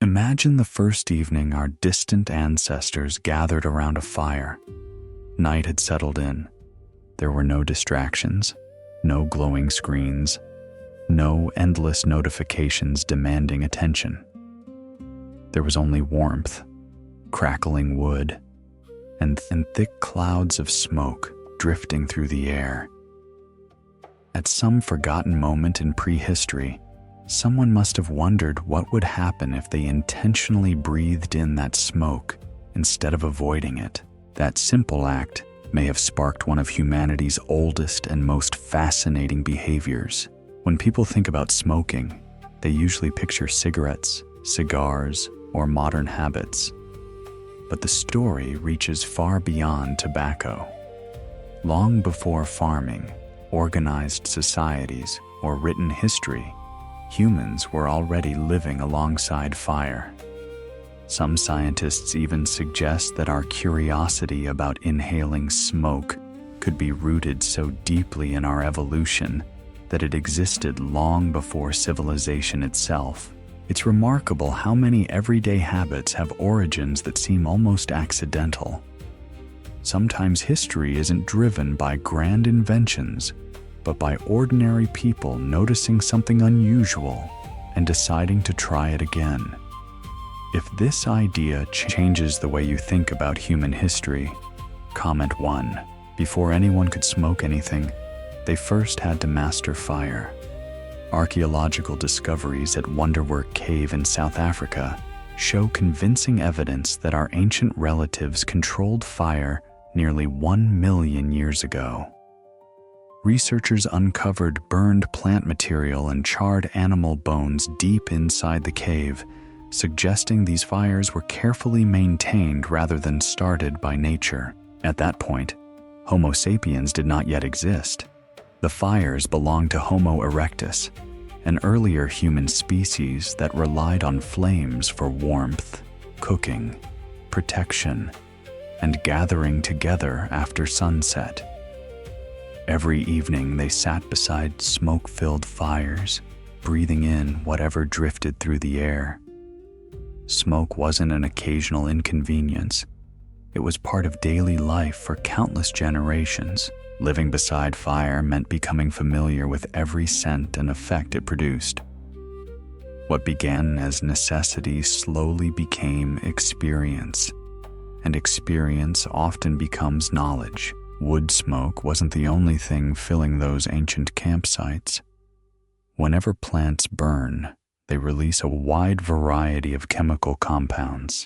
Imagine the first evening our distant ancestors gathered around a fire. Night had settled in. There were no distractions, no glowing screens, no endless notifications demanding attention. There was only warmth, crackling wood, and thick clouds of smoke drifting through the air. At some forgotten moment in prehistory, someone must have wondered what would happen if they intentionally breathed in that smoke instead of avoiding it. That simple act may have sparked one of humanity's oldest and most fascinating behaviors. When people think about smoking, they usually picture cigarettes, cigars, or modern habits. But the story reaches far beyond tobacco. Long before farming, organized societies, or written history, humans were already living alongside fire. Some scientists even suggest that our curiosity about inhaling smoke could be rooted so deeply in our evolution that it existed long before civilization itself. It's remarkable how many everyday habits have origins that seem almost accidental. Sometimes history isn't driven by grand inventions, but by ordinary people noticing something unusual and deciding to try it again. If this idea changes the way you think about human history, comment 1. Before anyone could smoke anything, they first had to master fire. Archaeological discoveries at Wonderwork Cave in South Africa show convincing evidence that our ancient relatives controlled fire nearly 1 million years ago. Researchers uncovered burned plant material and charred animal bones deep inside the cave, suggesting these fires were carefully maintained rather than started by nature. At that point, Homo sapiens did not yet exist. The fires belonged to Homo erectus, an earlier human species that relied on flames for warmth, cooking, protection, and gathering together after sunset. Every evening they sat beside smoke-filled fires, breathing in whatever drifted through the air. Smoke wasn't an occasional inconvenience. It was part of daily life for countless generations. Living beside fire meant becoming familiar with every scent and effect it produced. What began as necessity slowly became experience, and experience often becomes knowledge. Wood smoke wasn't the only thing filling those ancient campsites. Whenever plants burn, they release a wide variety of chemical compounds.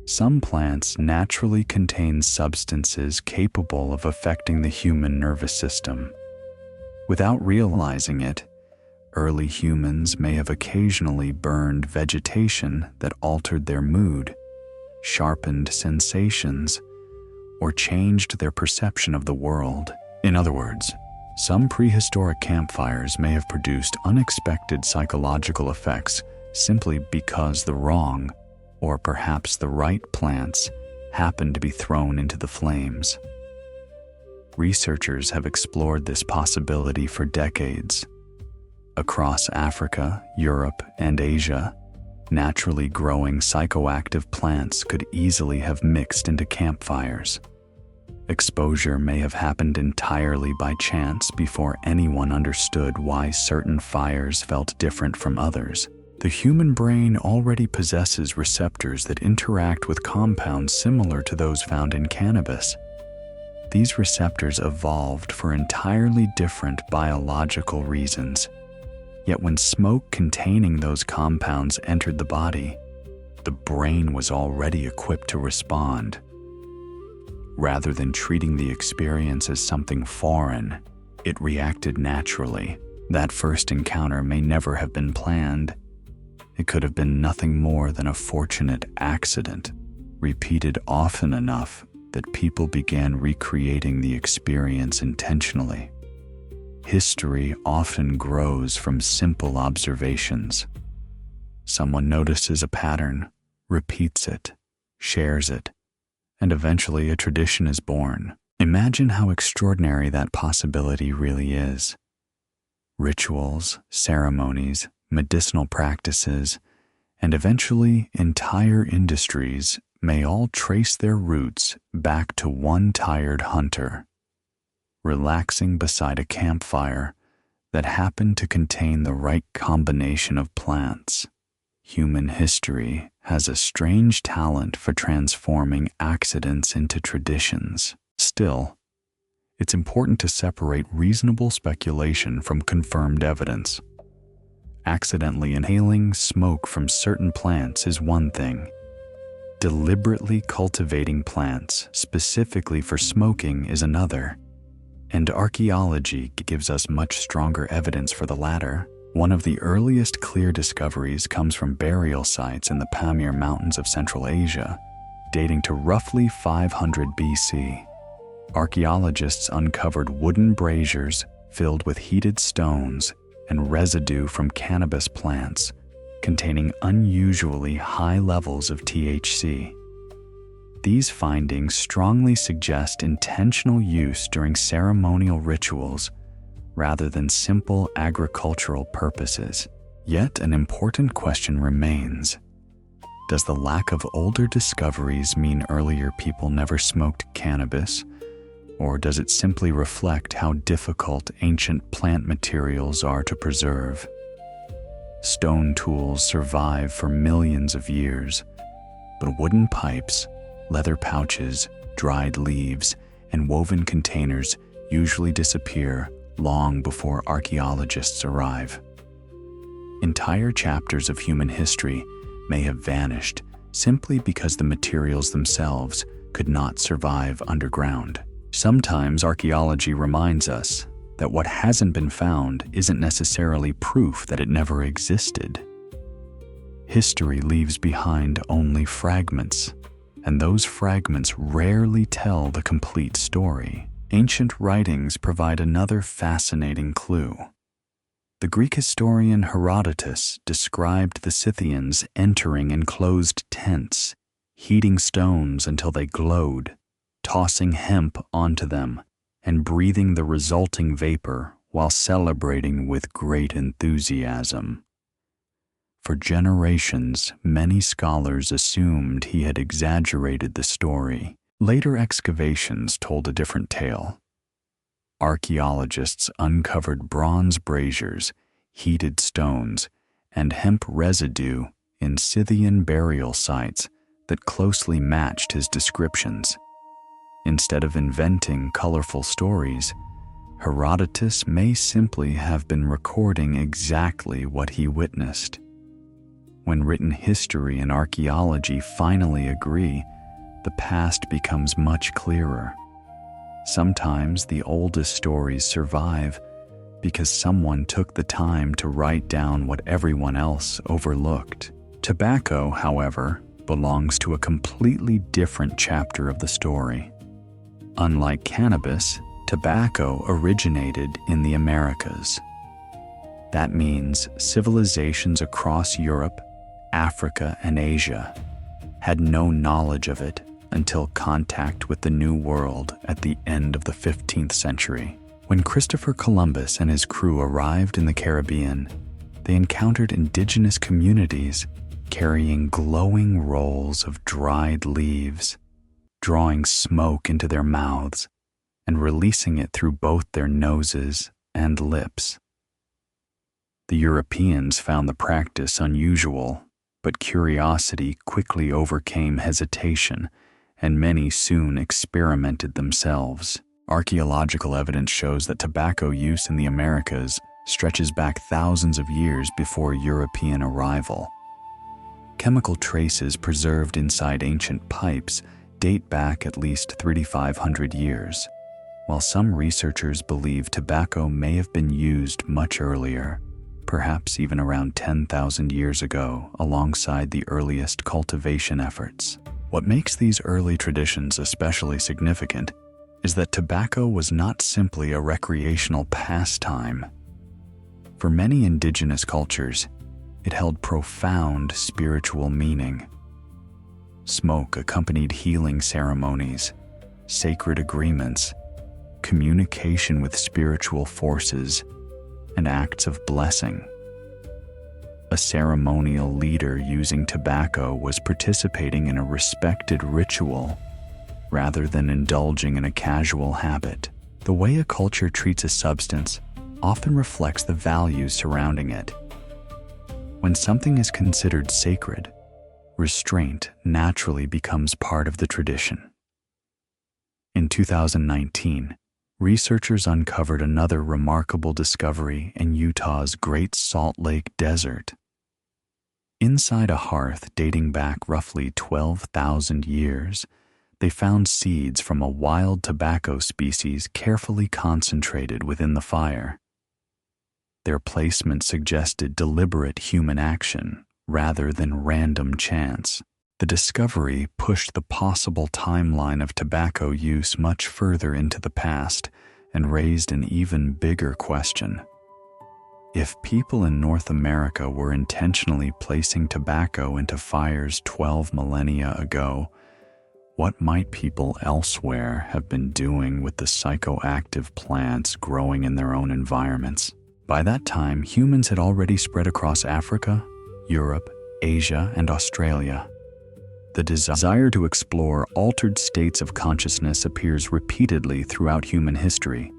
Some plants naturally contain substances capable of affecting the human nervous system. Without realizing it, early humans may have occasionally burned vegetation that altered their mood, sharpened sensations, or changed their perception of the world. In other words, some prehistoric campfires may have produced unexpected psychological effects simply because the wrong, or perhaps the right plants, happened to be thrown into the flames. Researchers have explored this possibility for decades. Across Africa, Europe, and Asia, naturally growing psychoactive plants could easily have mixed into campfires. Exposure may have happened entirely by chance before anyone understood why certain fires felt different from others. The human brain already possesses receptors that interact with compounds similar to those found in cannabis. These receptors evolved for entirely different biological reasons. Yet when smoke containing those compounds entered the body, the brain was already equipped to respond. Rather than treating the experience as something foreign, it reacted naturally. That first encounter may never have been planned. It could have been nothing more than a fortunate accident, repeated often enough that people began recreating the experience intentionally. History often grows from simple observations. Someone notices a pattern, repeats it, shares it, and eventually a tradition is born. Imagine how extraordinary that possibility really is. Rituals, ceremonies, medicinal practices, And eventually, entire industries may all trace their roots back to one tired hunter, relaxing beside a campfire that happened to contain the right combination of plants. Human history has a strange talent for transforming accidents into traditions. Still, it's important to separate reasonable speculation from confirmed evidence. Accidentally inhaling smoke from certain plants is one thing. Deliberately cultivating plants specifically for smoking is another. And archaeology gives us much stronger evidence for the latter. One of the earliest clear discoveries comes from burial sites in the Pamir Mountains of Central Asia, dating to roughly 500 BC. Archaeologists uncovered wooden braziers filled with heated stones and residue from cannabis plants, containing unusually high levels of THC. These findings strongly suggest intentional use during ceremonial rituals rather than simple agricultural purposes. Yet an important question remains. Does the lack of older discoveries mean earlier people never smoked cannabis, or does it simply reflect how difficult ancient plant materials are to preserve? Stone tools survive for millions of years, but wooden pipes, leather pouches, dried leaves, and woven containers usually disappear long before archaeologists arrive. Entire chapters of human history may have vanished simply because the materials themselves could not survive underground. Sometimes archaeology reminds us that what hasn't been found isn't necessarily proof that it never existed. History leaves behind only fragments, and those fragments rarely tell the complete story. Ancient writings provide another fascinating clue. The Greek historian Herodotus described the Scythians entering enclosed tents, heating stones until they glowed, tossing hemp onto them, and breathing the resulting vapor while celebrating with great enthusiasm. For generations, many scholars assumed he had exaggerated the story. Later excavations told a different tale. Archaeologists uncovered bronze braziers, heated stones, and hemp residue in Scythian burial sites that closely matched his descriptions. Instead of inventing colorful stories, Herodotus may simply have been recording exactly what he witnessed. When written history and archaeology finally agree, the past becomes much clearer. Sometimes the oldest stories survive because someone took the time to write down what everyone else overlooked. Tobacco, however, belongs to a completely different chapter of the story. Unlike cannabis, tobacco originated in the Americas. That means civilizations across Europe, Africa, and Asia had no knowledge of it until contact with the New World at the end of the 15th century. When Christopher Columbus and his crew arrived in the Caribbean, they encountered indigenous communities carrying glowing rolls of dried leaves, drawing smoke into their mouths and releasing it through both their noses and lips. The Europeans found the practice unusual, but curiosity quickly overcame hesitation, and many soon experimented themselves. Archaeological evidence shows that tobacco use in the Americas stretches back thousands of years before European arrival. Chemical traces preserved inside ancient pipes date back at least 3,500 years, while some researchers believe tobacco may have been used much earlier, perhaps even around 10,000 years ago, alongside the earliest cultivation efforts. What makes these early traditions especially significant is that tobacco was not simply a recreational pastime. For many indigenous cultures, it held profound spiritual meaning. Smoke accompanied healing ceremonies, sacred agreements, communication with spiritual forces, and acts of blessing. A ceremonial leader using tobacco was participating in a respected ritual rather than indulging in a casual habit. The way a culture treats a substance often reflects the values surrounding it. When something is considered sacred, restraint naturally becomes part of the tradition. In 2019, researchers uncovered another remarkable discovery in Utah's Great Salt Lake Desert. Inside a hearth dating back roughly 12,000 years, they found seeds from a wild tobacco species carefully concentrated within the fire. Their placement suggested deliberate human action rather than random chance. The discovery pushed the possible timeline of tobacco use much further into the past and raised an even bigger question. If people in North America were intentionally placing tobacco into fires 12 millennia ago, what might people elsewhere have been doing with the psychoactive plants growing in their own environments? By that time, humans had already spread across Africa, Europe, Asia, and Australia. The desire to explore altered states of consciousness appears repeatedly throughout human history,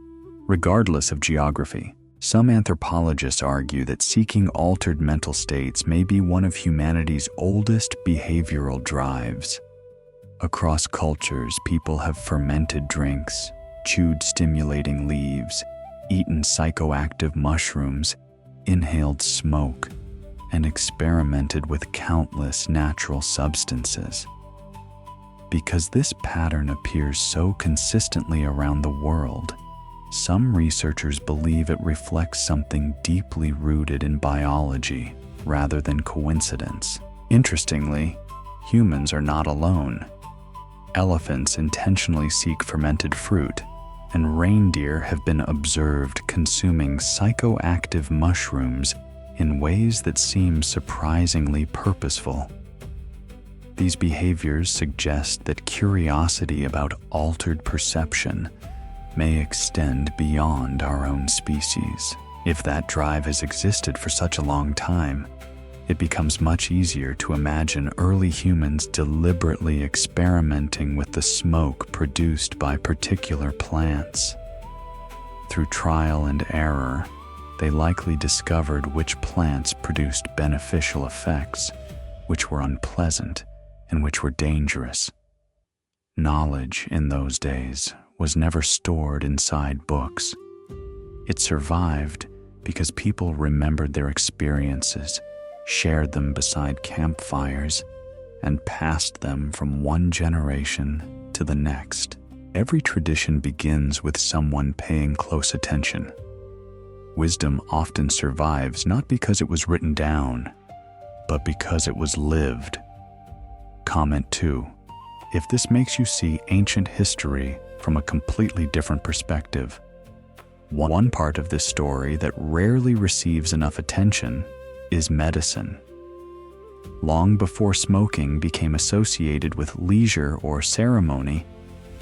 regardless of geography. Some anthropologists argue that seeking altered mental states may be one of humanity's oldest behavioral drives. Across cultures, people have fermented drinks, chewed stimulating leaves, eaten psychoactive mushrooms, inhaled smoke, and experimented with countless natural substances. Because this pattern appears so consistently around the world, some researchers believe it reflects something deeply rooted in biology rather than coincidence. Interestingly, humans are not alone. Elephants intentionally seek fermented fruit, and reindeer have been observed consuming psychoactive mushrooms in ways that seem surprisingly purposeful. These behaviors suggest that curiosity about altered perception may extend beyond our own species. If that drive has existed for such a long time, it becomes much easier to imagine early humans deliberately experimenting with the smoke produced by particular plants. Through trial and error, they likely discovered which plants produced beneficial effects, which were unpleasant, and which were dangerous. Knowledge in those days was never stored inside books. It survived because people remembered their experiences, shared them beside campfires, and passed them from one generation to the next. Every tradition begins with someone paying close attention. Wisdom often survives not because it was written down, but because it was lived. Comment 2. If this makes you see ancient history from a completely different perspective. One part of this story that rarely receives enough attention is medicine. Long before smoking became associated with leisure or ceremony,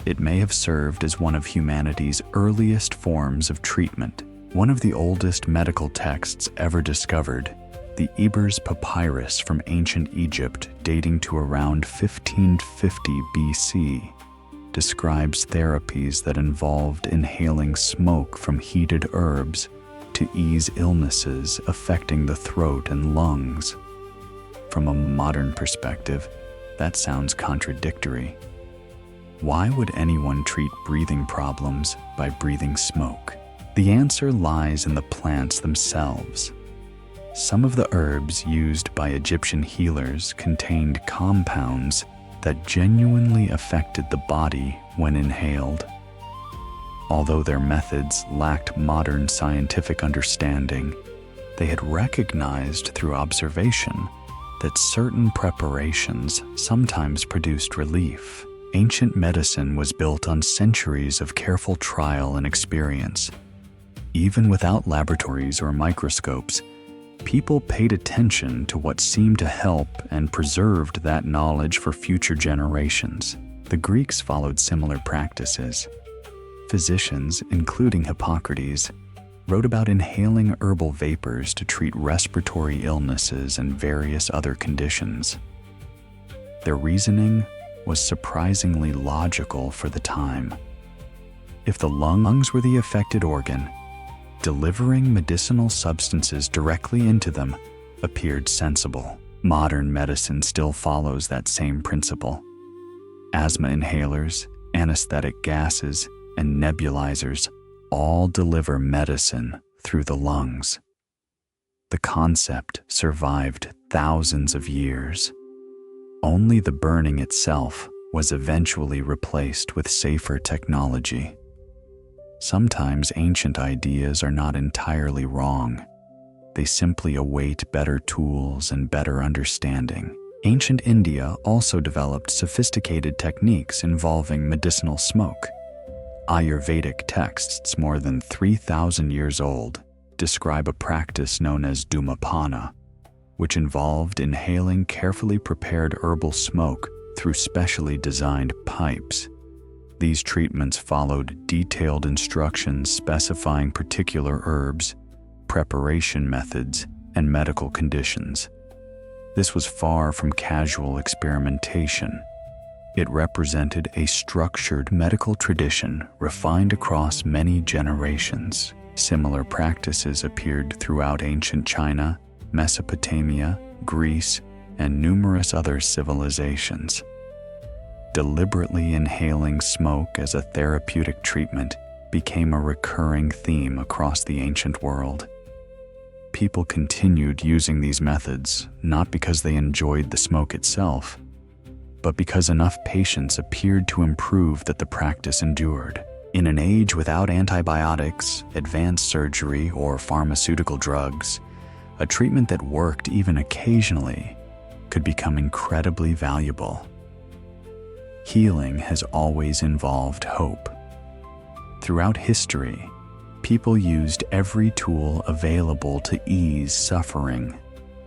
it may have served as one of humanity's earliest forms of treatment. One of the oldest medical texts ever discovered, the Ebers Papyrus from ancient Egypt dating to around 1550 BC, describes therapies that involved inhaling smoke from heated herbs to ease illnesses affecting the throat and lungs. From a modern perspective, that sounds contradictory. Why would anyone treat breathing problems by breathing smoke? The answer lies in the plants themselves. Some of the herbs used by Egyptian healers contained compounds that genuinely affected the body when inhaled. Although their methods lacked modern scientific understanding, they had recognized through observation that certain preparations sometimes produced relief. Ancient medicine was built on centuries of careful trial and experience. Even without laboratories or microscopes, people paid attention to what seemed to help and preserved that knowledge for future generations. The Greeks followed similar practices. Physicians, including Hippocrates, wrote about inhaling herbal vapors to treat respiratory illnesses and various other conditions. Their reasoning was surprisingly logical for the time. If the lungs were the affected organ, delivering medicinal substances directly into them appeared sensible. Modern medicine still follows that same principle. Asthma inhalers, anesthetic gases, and nebulizers all deliver medicine through the lungs. The concept survived thousands of years. Only the burning itself was eventually replaced with safer technology. Sometimes ancient ideas are not entirely wrong. They simply await better tools and better understanding. Ancient India also developed sophisticated techniques involving medicinal smoke. Ayurvedic texts more than 3,000 years old describe a practice known as dhumapana, which involved inhaling carefully prepared herbal smoke through specially designed pipes. These treatments followed detailed instructions specifying particular herbs, preparation methods, and medical conditions. This was far from casual experimentation. It represented a structured medical tradition refined across many generations. Similar practices appeared throughout ancient China, Mesopotamia, Greece, and numerous other civilizations. Deliberately inhaling smoke as a therapeutic treatment became a recurring theme across the ancient world. People continued using these methods not because they enjoyed the smoke itself, but because enough patients appeared to improve that the practice endured. In an age without antibiotics, advanced surgery, or pharmaceutical drugs, a treatment that worked even occasionally could become incredibly valuable. Healing has always involved hope. Throughout history, people used every tool available to ease suffering,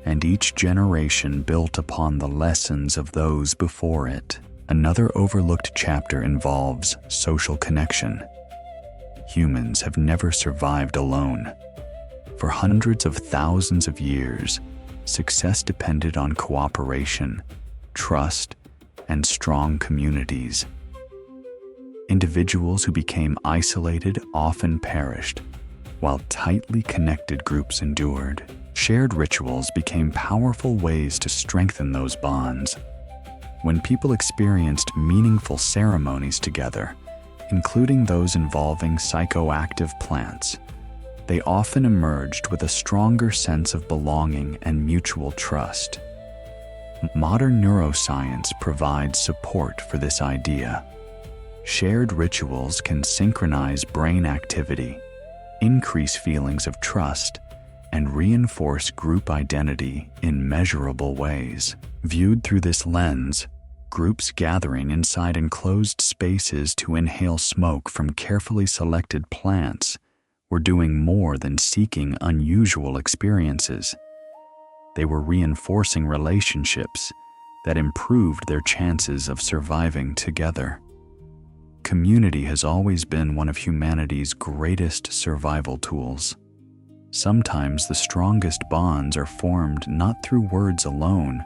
and each generation built upon the lessons of those before it. Another overlooked chapter involves social connection. Humans have never survived alone. For hundreds of thousands of years, success depended on cooperation, trust, and strong communities. Individuals who became isolated often perished, while tightly connected groups endured. Shared rituals became powerful ways to strengthen those bonds. When people experienced meaningful ceremonies together, including those involving psychoactive plants, they often emerged with a stronger sense of belonging and mutual trust. Modern neuroscience provides support for this idea. Shared rituals can synchronize brain activity, increase feelings of trust, and reinforce group identity in measurable ways. Viewed through this lens, groups gathering inside enclosed spaces to inhale smoke from carefully selected plants were doing more than seeking unusual experiences. They were reinforcing relationships that improved their chances of surviving together. Community has always been one of humanity's greatest survival tools. Sometimes the strongest bonds are formed not through words alone,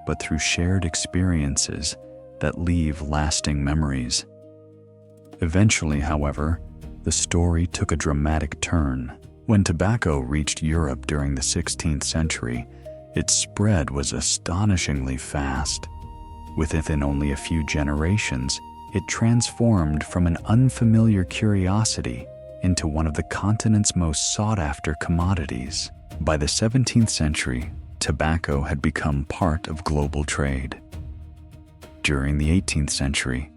but through shared experiences that leave lasting memories. Eventually, however, the story took a dramatic turn. When tobacco reached Europe during the 16th century, its spread was astonishingly fast. Within only a few generations, it transformed from an unfamiliar curiosity into one of the continent's most sought-after commodities. By the 17th century, tobacco had become part of global trade. During the 18th century,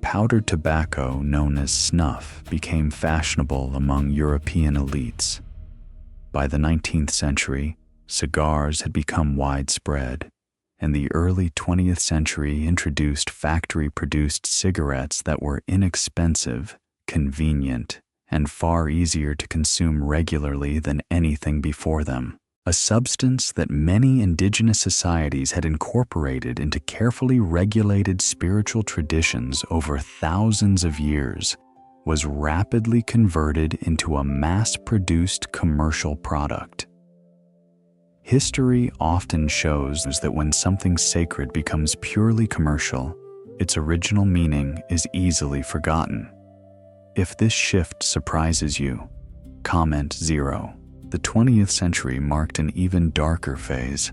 powdered tobacco known as snuff became fashionable among European elites. By the 19th century, cigars had become widespread, and the early 20th century introduced factory-produced cigarettes that were inexpensive, convenient, and far easier to consume regularly than anything before them. A substance that many indigenous societies had incorporated into carefully regulated spiritual traditions over thousands of years was rapidly converted into a mass-produced commercial product. History often shows that when something sacred becomes purely commercial, its original meaning is easily forgotten. If this shift surprises you, comment 0. The 20th century marked an even darker phase.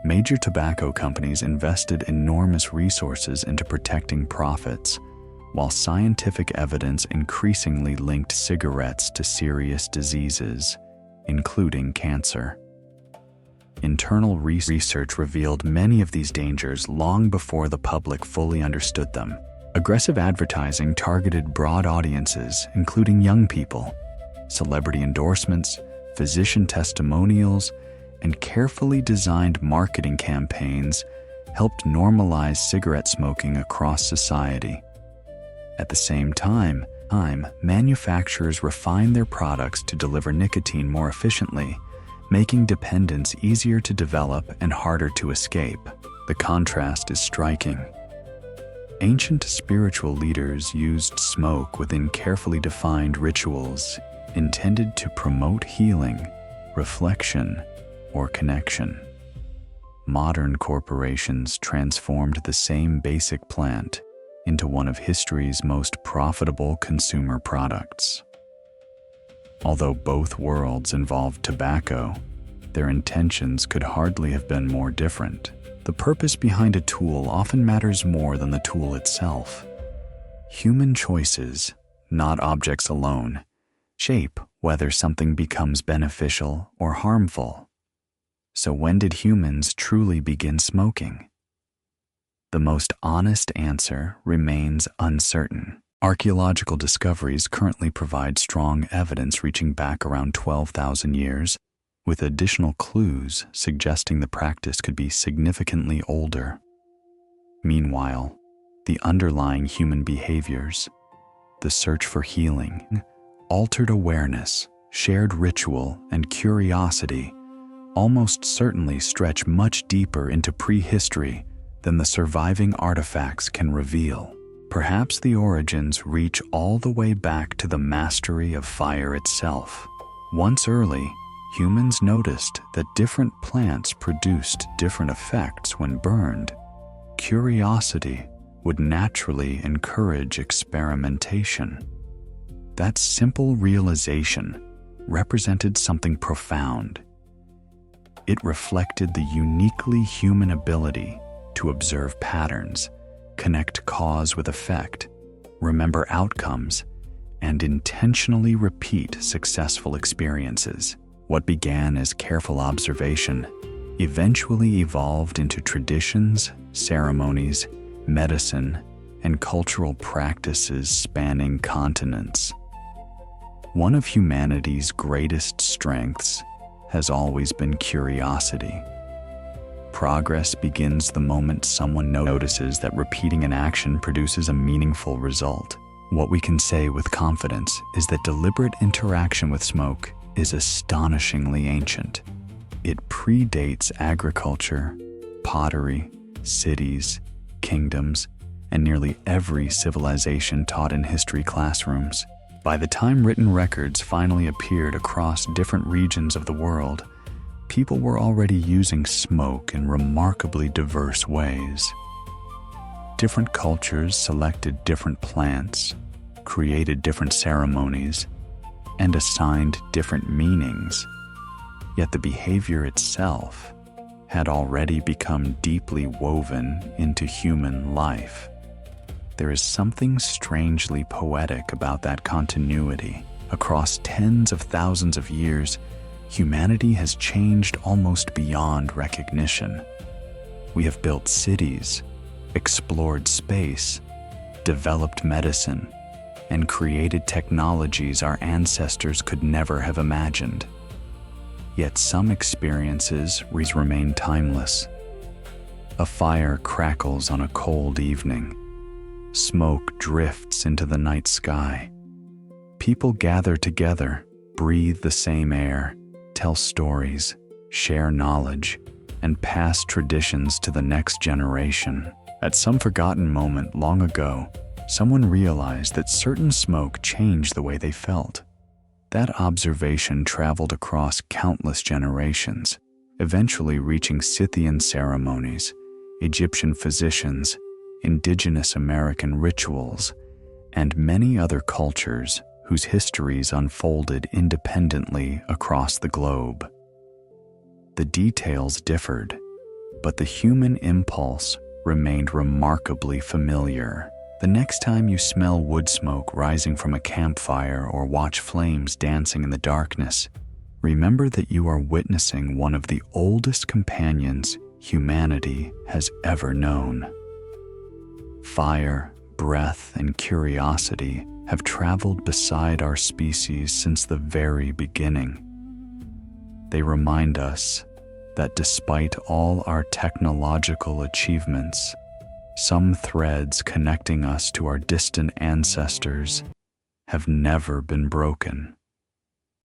Major tobacco companies invested enormous resources into protecting profits, while scientific evidence increasingly linked cigarettes to serious diseases, including cancer. Internal research revealed many of these dangers long before the public fully understood them. Aggressive advertising targeted broad audiences, including young people. Celebrity endorsements, physician testimonials, and carefully designed marketing campaigns helped normalize cigarette smoking across society. At the same time, manufacturers refined their products to deliver nicotine more efficiently, making dependence easier to develop and harder to escape. The contrast is striking. Ancient spiritual leaders used smoke within carefully defined rituals intended to promote healing, reflection, or connection. Modern corporations transformed the same basic plant into one of history's most profitable consumer products. Although both worlds involved tobacco, their intentions could hardly have been more different. The purpose behind a tool often matters more than the tool itself. Human choices, not objects alone, shape whether something becomes beneficial or harmful. So when did humans truly begin smoking? The most honest answer remains uncertain. Archaeological discoveries currently provide strong evidence reaching back around 12,000 years, with additional clues suggesting the practice could be significantly older. Meanwhile, the underlying human behaviors, the search for healing, altered awareness, shared ritual, and curiosity almost certainly stretch much deeper into prehistory than the surviving artifacts can reveal. Perhaps the origins reach all the way back to the mastery of fire itself. Once early, humans noticed that different plants produced different effects when burned. Curiosity would naturally encourage experimentation. That simple realization represented something profound. It reflected the uniquely human ability to observe patterns, connect cause with effect, remember outcomes, and intentionally repeat successful experiences. What began as careful observation eventually evolved into traditions, ceremonies, medicine, and cultural practices spanning continents. One of humanity's greatest strengths has always been curiosity. Progress begins the moment someone notices that repeating an action produces a meaningful result. What we can say with confidence is that deliberate interaction with smoke is astonishingly ancient. It predates agriculture, pottery, cities, kingdoms, and nearly every civilization taught in history classrooms. By the time written records finally appeared across different regions of the world, people were already using smoke in remarkably diverse ways. Different cultures selected different plants, created different ceremonies, and assigned different meanings. Yet the behavior itself had already become deeply woven into human life. There is something strangely poetic about that continuity. Across tens of thousands of years, humanity has changed almost beyond recognition. We have built cities, explored space, developed medicine, and created technologies our ancestors could never have imagined. Yet some experiences remain timeless. A fire crackles on a cold evening. Smoke drifts into the night sky. People gather together, breathe the same air, tell stories, share knowledge, and pass traditions to the next generation. At some forgotten moment long ago, someone realized that certain smoke changed the way they felt. That observation traveled across countless generations, eventually reaching Scythian ceremonies, Egyptian physicians, indigenous American rituals, and many other cultures whose histories unfolded independently across the globe. The details differed, but the human impulse remained remarkably familiar. The next time you smell wood smoke rising from a campfire or watch flames dancing in the darkness, remember that you are witnessing one of the oldest companions humanity has ever known. Fire, breath, and curiosity have traveled beside our species since the very beginning. They remind us that despite all our technological achievements, some threads connecting us to our distant ancestors have never been broken.